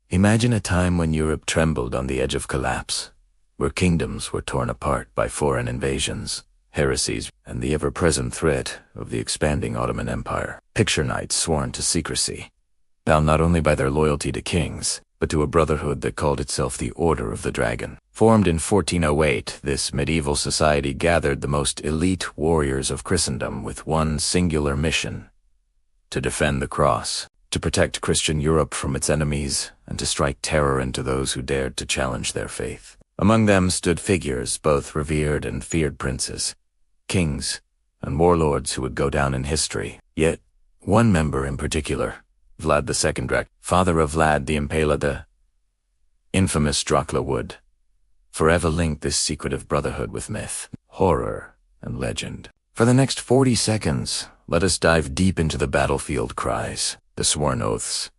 Imagine a time when Europe trembled on the edge of collapse, where kingdoms were torn apart by foreign invasions, heresies, and the ever-present threat of the expanding Ottoman Empire. Picture knights sworn to secrecy, bound not only by their loyalty to kings, but to a brotherhood that called itself the Order of the Dragon. Formed in 1408, this medieval society gathered the most elite warriors of Christendom with one singular mission: to defend the cross, to protect Christian Europe from its enemies, and to strike terror into those who dared to challenge their faith. Among them stood figures, both revered and feared princes, kings, and warlords who would go down in history. Yet, one member in particular, Vlad II Dracul, father of Vlad the Impaler, the infamous Dracula, would forever link this secretive brotherhood with myth, horror, and legend. For the next 40 seconds, let us dive deep into the battlefield cries, the sworn oaths,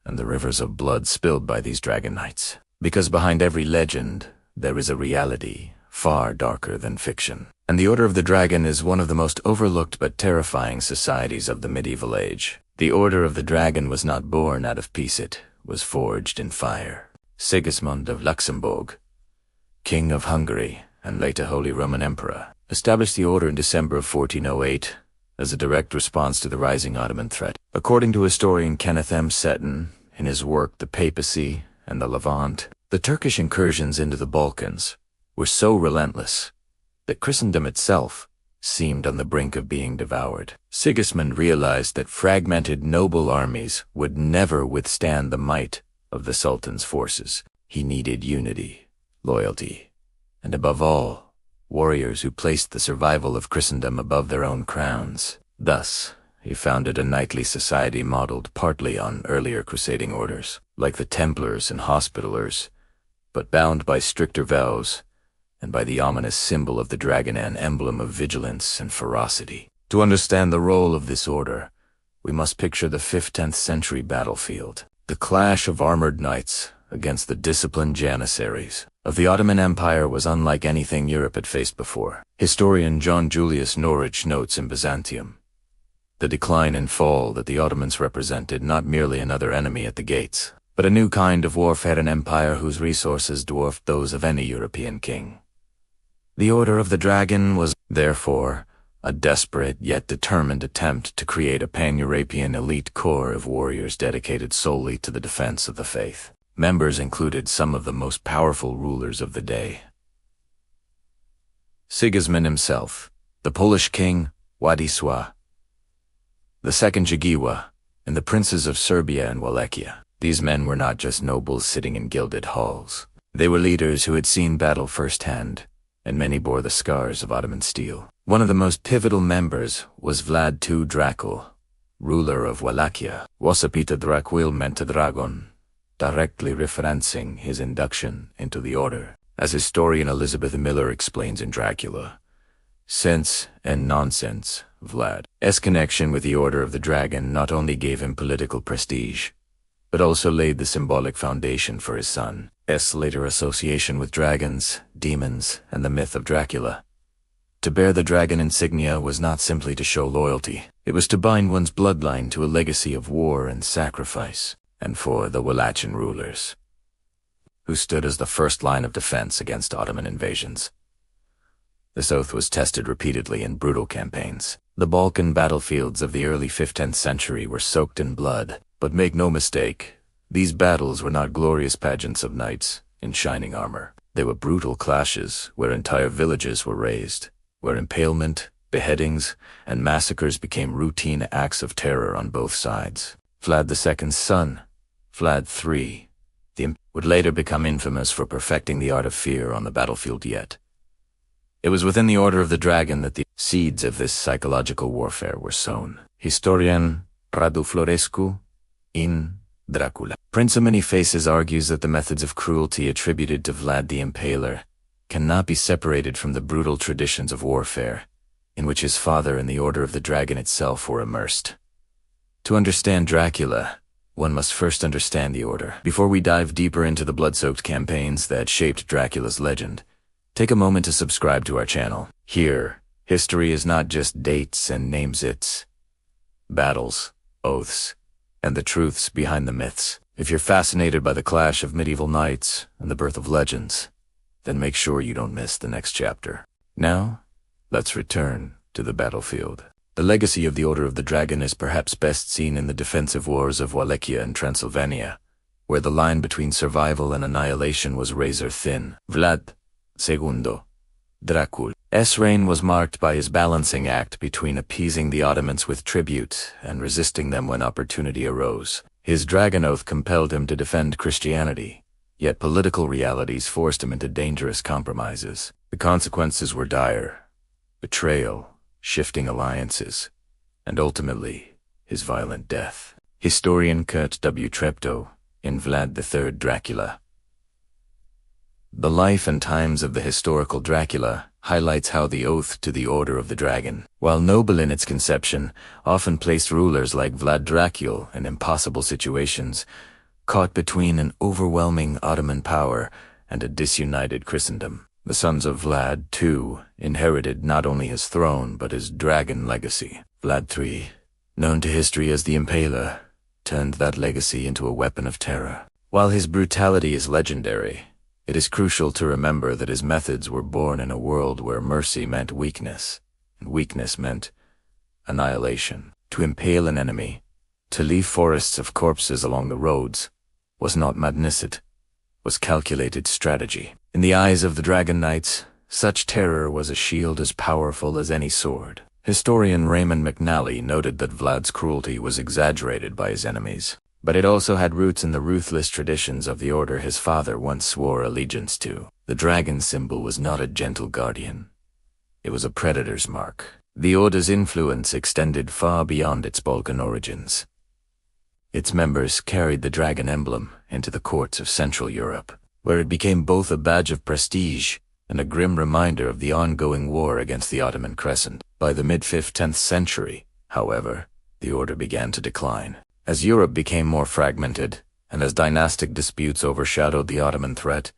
and the rivers of blood spilled by these dragon knights. Because behind every legend, there is a reality far darker than fiction. And the Order of the Dragon is one of the most overlooked but terrifying societies of the medieval age. The Order of the Dragon was not born out of peace, it was forged in fire. Sigismund of Luxembourg, King of Hungary and later Holy Roman Emperor, established the order in December of 1408 as a direct response to the rising Ottoman threat. According to historian Kenneth M. Setton, in his work The Papacy and the Levant, the Turkish incursions into the Balkans were so relentless that Christendom itself seemed on the brink of being devoured. Sigismund realized that fragmented noble armies would never withstand the might of the Sultan's forces. He needed unity, loyalty, and above all, warriors who placed the survival of Christendom above their own crowns. Thus, he founded a knightly society modeled partly on earlier crusading orders, like the Templars and Hospitallers, but bound by stricter vows and by the ominous symbol of the dragon, an emblem of vigilance and ferocity. To understand the role of this order, we must picture the 5th-10th century battlefield, the clash of armored knights against the disciplined janissaries of the Ottoman Empire was unlike anything Europe had faced before. Historian John Julius Norwich notes in Byzantium, the decline and fall that the Ottomans represented not merely another enemy at the gates, but a new kind of warfare, an empire whose resources dwarfed those of any European king. The Order of the Dragon was, therefore, a desperate yet determined attempt to create a pan-European elite corps of warriors dedicated solely to the defense of the faith. Members included some of the most powerful rulers of the day: Sigismund himself, the Polish king Władysław, the second Jagiwa, and the princes of Serbia and Wallachia. These men were not just nobles sitting in gilded halls. They were leaders who had seen battle firsthand, and many bore the scars of Ottoman steel. One of the most pivotal members was Vlad II Dracul, ruler of Wallachia. Wasapita Dracul meant a dragon, directly referencing his induction into the order. As historian Elizabeth Miller explains in Dracula, sense and nonsense, Vlad's connection with the Order of the Dragon not only gave him political prestige, but also laid the symbolic foundation for his son's later association with dragons, demons, and the myth of Dracula. To bear the dragon insignia was not simply to show loyalty, it was to bind one's bloodline to a legacy of war and sacrifice. And for the Wallachian rulers, who stood as the first line of defense against Ottoman invasions, this oath was tested repeatedly in brutal campaigns. The Balkan battlefields of the early 5th-10th century were soaked in blood, but make no mistake, these battles were not glorious pageants of knights in shining armor. They were brutal clashes where entire villages were razed, where impalement, beheadings, and massacres became routine acts of terror on both sides. Vlad II's son, Vlad III, would later become infamous for perfecting the art of fear on the battlefield. Yet it was within the Order of the Dragon that the seeds of this psychological warfare were sown. Historian Radu Florescu, in Dracula, Prince of Many Faces, argues that the methods of cruelty attributed to Vlad the Impaler cannot be separated from the brutal traditions of warfare, in which his father and the Order of the Dragon itself were immersed. To understand Dracula, one must first understand the Order. Before we dive deeper into the blood-soaked campaigns that shaped Dracula's legend, take a moment to subscribe to our channel. Here, history is not just dates and names, it's battles, oaths, and the truths behind the myths. If you're fascinated by the clash of medieval knights and the birth of legends, then make sure you don't miss the next chapter. Now, let's return to the battlefield. The legacy of the Order of the Dragon is perhaps best seen in the defensive wars of Wallachia and Transylvania, where the line between survival and annihilation was razor thin. Vlad II Dracul.'s reign was marked by his balancing act between appeasing the Ottomans with tribute and resisting them when opportunity arose. His dragon oath compelled him to defend Christianity, yet political realities forced him into dangerous compromises. The consequences were dire: betrayal, shifting alliances, and ultimately, his violent death. Historian Kurt W. Treptow, in Vlad III Dracula. The life and times of the historical Dracula highlights how the oath to the Order of the Dragon, while noble in its conception, often placed rulers like Vlad Dracul in impossible situations, caught between an overwhelming Ottoman power and a disunited Christendom. The sons of Vlad, too, inherited not only his throne but his dragon legacy. Vlad III, known to history as the Impaler, turned that legacy into a weapon of terror. While his brutality is legendary, it is crucial to remember that his methods were born in a world where mercy meant weakness, and weakness meant annihilation. To impale an enemy, to leave forests of corpses along the roads, was not madness, it was calculated strategy. In the eyes of the Dragon Knights, such terror was a shield as powerful as any sword. Historian Raymond McNally noted that Vlad's cruelty was exaggerated by his enemies, but it also had roots in the ruthless traditions of the order his father once swore allegiance to. The dragon symbol was not a gentle guardian. It was a predator's mark. The order's influence extended far beyond its Balkan origins. Its members carried the dragon emblem into the courts of Central Europe, where it became both a badge of prestige and a grim reminder of the ongoing war against the Ottoman Crescent. By the mid-10th century, however, the order began to decline. As Europe became more fragmented, and as dynastic disputes overshadowed the Ottoman threat,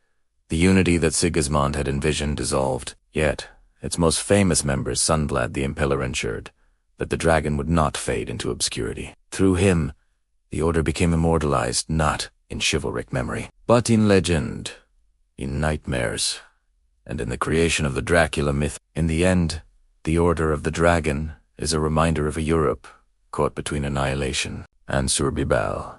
the unity that Sigismund had envisioned dissolved. Yet, its most famous member's son Vlad the Impaler ensured that the dragon would not fade into obscurity. Through him, the order became immortalized not in chivalric memory, but in legend, in nightmares, and in the creation of the Dracula myth. In the end, the Order of the Dragon is a reminder of a Europe caught between annihilation and survival,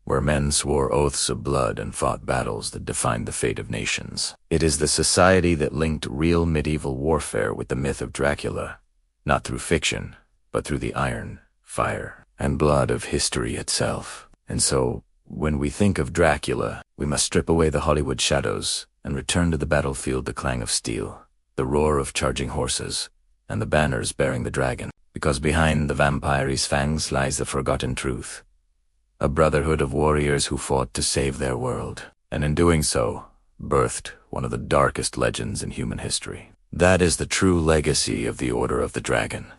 where men swore oaths of blood and fought battles that defined the fate of nations. It is the society that linked real medieval warfare with the myth of Dracula, not through fiction, but through the iron, fire, and blood of history itself. And so, when we think of Dracula, we must strip away the Hollywood shadows and return to the battlefield, the clang of steel, the roar of charging horses, and the banners bearing the dragon. Because behind the vampire's fangs lies the forgotten truth. A brotherhood of warriors who fought to save their world, and in doing so, birthed one of the darkest legends in human history. That is the true legacy of the Order of the Dragon.